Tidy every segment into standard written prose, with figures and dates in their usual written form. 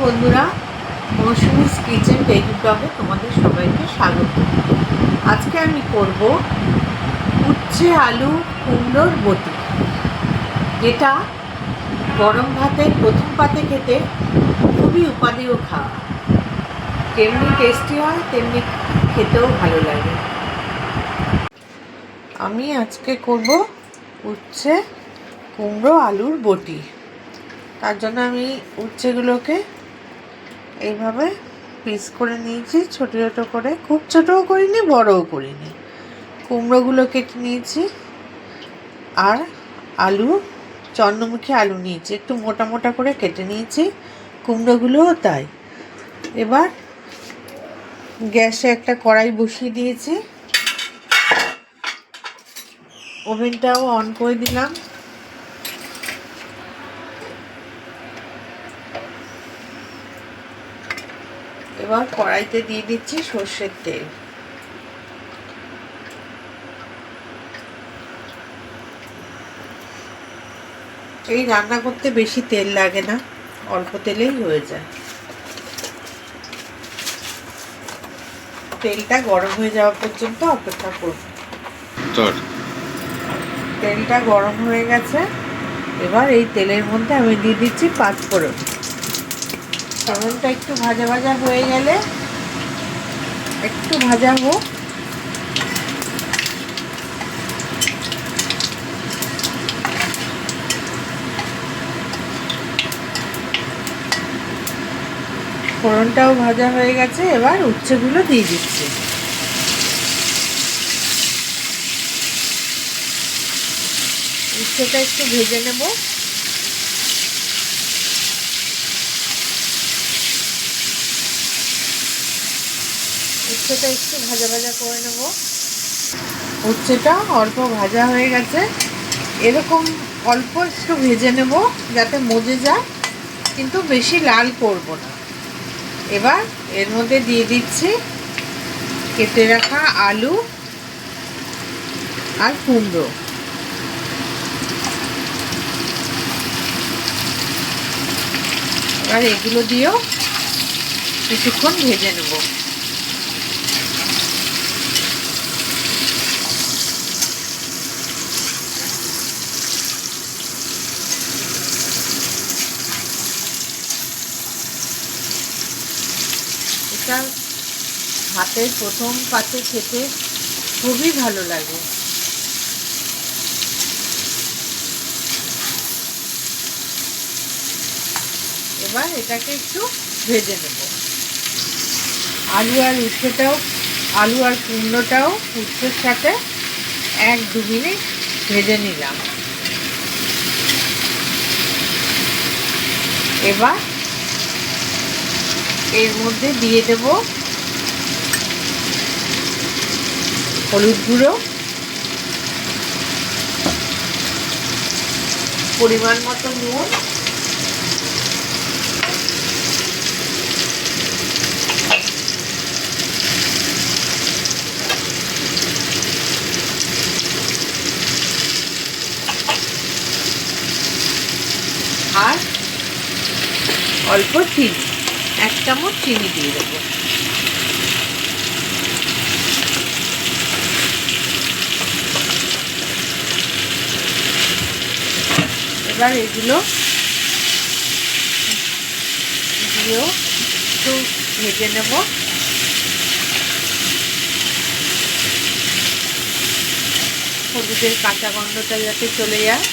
বন্ধুরা, Mousumi's kitchen daily ব্লগে তোমাদের সবাইকে স্বাগত। আজকে আমি করব উচ্ছে আলু কুমড়োর বটি, যেটা গরম ভাতের প্রথম পাতে খেতে খুবই উপাদেয় খাওয়া। যেমনি টেস্টি হয় তেমনি খেতেও ভালো লাগে। আমি আজকে করব উচ্ছে কুমড়ো আলুর বটি। তার জন্য আমি উচ্ছেগুলোকে এইভাবে পিস করে নিয়েছি, ছোট ছোট করে, খুব ছোটও করিনি বড়ও করিনি। কুমড়োগুলো কেটে নিয়েছি, আর আলু, চন্দ্রমুখী আলু নিয়েছি, একটু মোটা মোটা করে কেটে নিয়েছি। কুমড়োগুলোও তাই। এবার গ্যাসে একটা কড়াই বসিয়ে দিয়েছি, ওভেনটাও অন করে দিলাম। এবার কড়াইতে দিয়ে দিচ্ছি সর্ষের তেল। এই রান্না করতে বেশি তেল লাগে না, অল্প তেলেই হয়ে যায়। তেলটা গরম হয়ে যাওয়া পর্যন্ত অপেক্ষা করব। তেলটা গরম হয়ে গেছে। এবার এই তেলের মধ্যে আমি দিয়ে দিচ্ছি পাঁচফোড়ন। ফোড়নটা একটু ভাজা ভাজা হয়ে গেলে, একটু ভাজা হোক, ফোড়নটাও ভাজা হয়ে গেছে। এবার উচ্ছেগুলো দিয়ে দিচ্ছি। উচ্ছেটা একটু ভেজে নেব। উচ্ছেটা একটু ভাজা ভাজা করে নেব। উচ্ছেটা অল্প ভাজা হয়ে গেছে, এরকম অল্প একটু ভেজে নেব যাতে মজে যায়, কিন্তু বেশি লাল করব না। এবার এর মধ্যে দিয়ে দিচ্ছি কেটে রাখা আলু আর কুমড়ো। এবার এগুলো দিয়েও কিছুক্ষণ ভেজে নেব। এটা ভাতের প্রথম পাতে খেতে খুবই ভালো লাগে। এবার এটাকে একটু ভেজে নেব। আলু আর কুমড়োটাও উচ্ছের সাথে 1-2 মিনিট ভেজে নিলাম। এবার এর মধ্যে দিয়ে দেব হলুদ গুঁড়ো, পরিমাণ মতো নুন, আর অল্প চিনি, 1 চামচ চিনি দিয়ে দেবো। এবার এগুলো দিয়েও একটু ভেজে নেব। হলুদের কাঁচা গন্ধটা যাতে চলে যায়।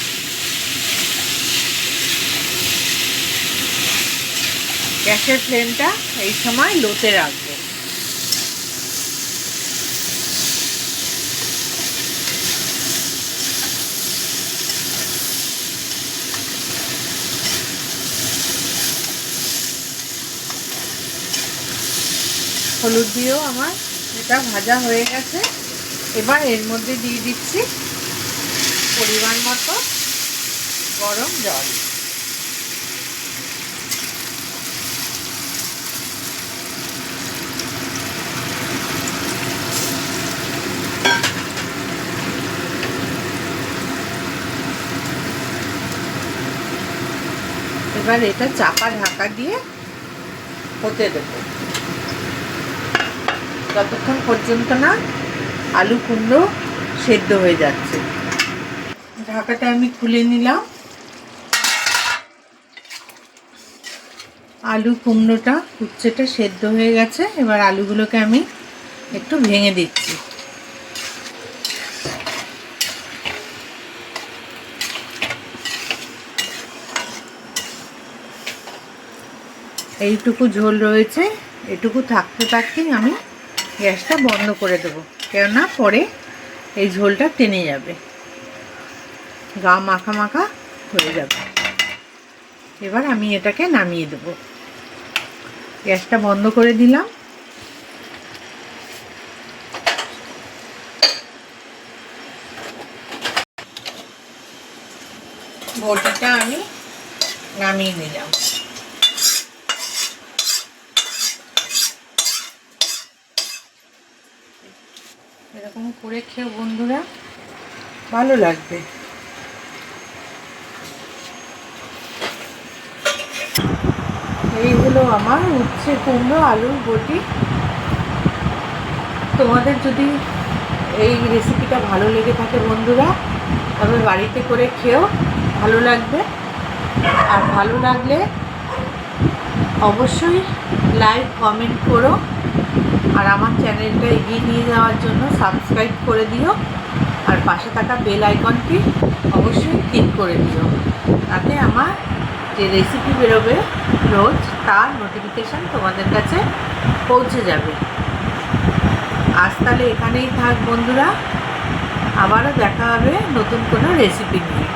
গ্যাসের ফ্লেমটা এই সময় লোতে রাখবো। হলুদ দিয়েও আমার এটা ভাজা হয়ে গেছে। এবার এর মধ্যে দিয়ে দিচ্ছি পরিমাণ মতো গরম জল। এবার এটা চাপা ঢাকা দিয়ে হতে দেবো ততক্ষণ পর্যন্ত না আলু কুমড়ো সেদ্ধ হয়ে যাচ্ছে। ঢাকাটা আমি খুলে নিলাম। আলু কুমড়োটা উচ্ছেটা সেদ্ধ হয়ে গেছে। এবার আলুগুলোকে আমি একটু ভেঙে দিচ্ছি। এইটুকু ঝোল রয়েছে, এটুকু থাকতে থাকতেই আমি গ্যাসটা বন্ধ করে দেবো, কেননা পরে এই ঝোলটা টেনে যাবে, গা মাখা মাখা হয়ে যাবে। এবার আমি এটাকে নামিয়ে দেবো। গ্যাসটা বন্ধ করে দিলাম। বটিটা আমি নামিয়ে নিলাম। এরকম করে খেয়ে বন্ধুরা ভালো লাগবে। এই হলো আমার উচ্ছে কুমড়ো আলুর বটি। তোমাদের যদি এই রেসিপিটা ভালো লেগে থাকে বন্ধুরা, তবে বাড়িতে করে খেয়েও ভালো লাগবে। আর ভালো লাগলে অবশ্যই লাইক কমেন্ট করো। আর আমার চ্যানেলটা এগিয়ে নিয়ে যাওয়ার জন্য সাবস্ক্রাইব করে দিও। আর পাশে থাকা বেল আইকনটি অবশ্যই ক্লিক করে দিও, তাতে আমার যে রেসিপি বেরোবে রোজ তার নোটিফিকেশান তোমাদের কাছে পৌঁছে যাবে। আজ তাহলে এখানেই থাক বন্ধুরা, আবারও দেখা হবে নতুন কোনো রেসিপি নিয়ে।